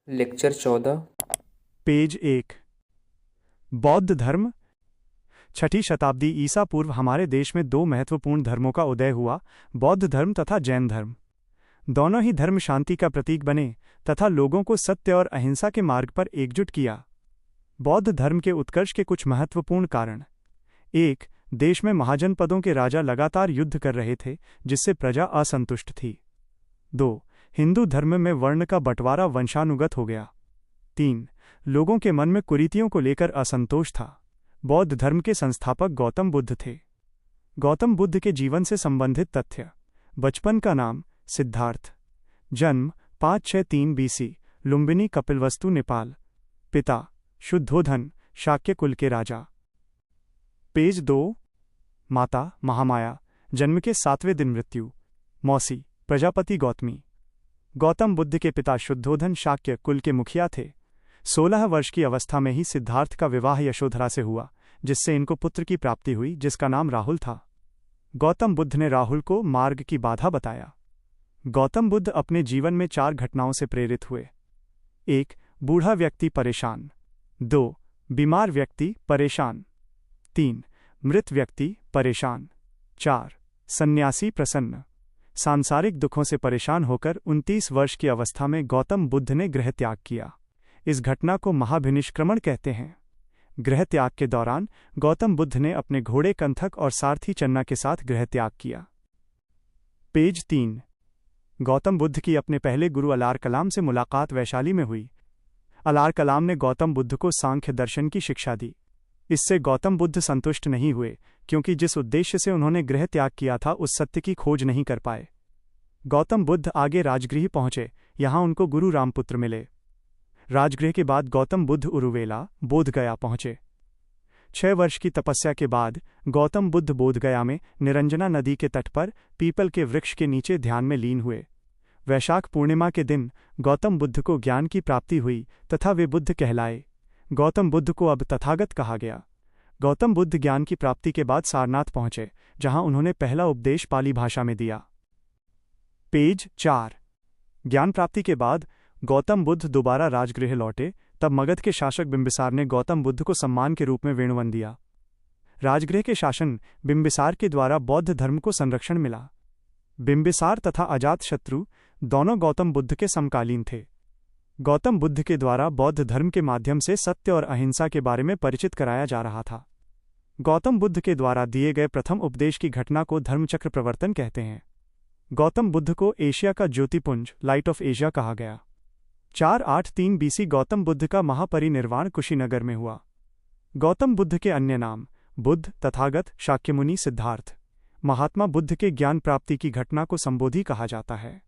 Lecture 14। Page 1। बौद्ध धर्म। छठी शताब्दी ईसा पूर्व हमारे देश में दो महत्वपूर्ण धर्मों का उदय हुआ, बौद्ध धर्म तथा जैन धर्म। दोनों ही धर्म शांति का प्रतीक बने तथा लोगों को सत्य और अहिंसा के मार्ग पर एकजुट किया। बौद्ध धर्म के उत्कर्ष के कुछ महत्वपूर्ण कारण। 1. देश में महाजनपदों के राजा लगातार युद्ध कर रहे थे, जिससे प्रजा असंतुष्ट थी। 2. हिंदू धर्म में वर्ण का बंटवारा वंशानुगत हो गया। 3. लोगों के मन में कुरीतियों को लेकर असंतोष था। बौद्ध धर्म के संस्थापक गौतम बुद्ध थे। गौतम बुद्ध के जीवन से संबंधित तथ्य। बचपन का नाम सिद्धार्थ। जन्म 563 BC, लुम्बिनी, कपिलवस्तु, नेपाल। पिता शुद्धोधन, शाक्य कुल के राजा। पेज 2। माता महामाया, जन्म के 7वें दिन मृत्यु। मौसी प्रजापति गौतमी। गौतम बुद्ध के पिता शुद्धोधन शाक्य कुल के मुखिया थे। 16 वर्ष की अवस्था में ही सिद्धार्थ का विवाह यशोधरा से हुआ, जिससे इनको पुत्र की प्राप्ति हुई, जिसका नाम राहुल था। गौतम बुद्ध ने राहुल को मार्ग की बाधा बताया। गौतम बुद्ध अपने जीवन में 4 घटनाओं से प्रेरित हुए। 1. बूढ़ा व्यक्ति परेशान। 2. बीमार व्यक्ति परेशान। 3. मृत व्यक्ति परेशान। 4. सन्यासी प्रसन्न। सांसारिक दुखों से परेशान होकर 29 वर्ष की अवस्था में गौतम बुद्ध ने गृह त्याग किया। इस घटना को महाभिनिष्क्रमण कहते हैं। गृह त्याग के दौरान गौतम बुद्ध ने अपने घोड़े कंथक और सारथी चन्ना के साथ गृह त्याग किया। पेज 3। गौतम बुद्ध की अपने पहले गुरु अलार कलाम से मुलाकात वैशाली में हुई। अलार कलाम ने गौतम बुद्ध को सांख्य दर्शन की शिक्षा दी। इससे गौतम बुद्ध संतुष्ट नहीं हुए, क्योंकि जिस उद्देश्य से उन्होंने गृह त्याग किया था उस सत्य की खोज नहीं कर पाए। गौतम बुद्ध आगे राजगृह पहुंचे। यहां उनको गुरु रामपुत्र मिले। राजगृह के बाद गौतम बुद्ध उरुवेला, बोधगया पहुंचे। 6 वर्ष की तपस्या के बाद गौतम बुद्ध बोधगया में निरंजना नदी के तट पर पीपल के वृक्ष के नीचे ध्यान में लीन हुए। वैशाख पूर्णिमा के दिन गौतम बुद्ध को ज्ञान की प्राप्ति हुई तथा वे बुद्ध कहलाए। गौतम बुद्ध को अब तथागत कहा गया। गौतम बुद्ध ज्ञान की प्राप्ति के बाद सारनाथ पहुंचे, जहां उन्होंने पहला उपदेश पाली भाषा में दिया। पेज 4। ज्ञान प्राप्ति के बाद गौतम बुद्ध दोबारा राजगृह लौटे। तब मगध के शासक बिंबिसार ने गौतम बुद्ध को सम्मान के रूप में वेणुवन दिया। राजगृह के शासन बिंबिसार के द्वारा बौद्ध धर्म को संरक्षण मिला। बिंबिसार तथा अजातशत्रु दोनों गौतम बुद्ध के समकालीन थे। गौतम बुद्ध के द्वारा बौद्ध धर्म के माध्यम से सत्य और अहिंसा के बारे में परिचित कराया जा रहा था। गौतम बुद्ध के द्वारा दिए गए प्रथम उपदेश की घटना को धर्मचक्र प्रवर्तन कहते हैं। गौतम बुद्ध को एशिया का ज्योतिपुंज, लाइट ऑफ एशिया, कहा गया। 483 BC गौतम बुद्ध का महापरिनिर्वाण कुशीनगर में हुआ। गौतम बुद्ध के अन्य नाम बुद्ध, तथागत, शाक्यमुनि, सिद्धार्थ। महात्मा बुद्ध के ज्ञान प्राप्ति की घटना को संबोधि कहा जाता है।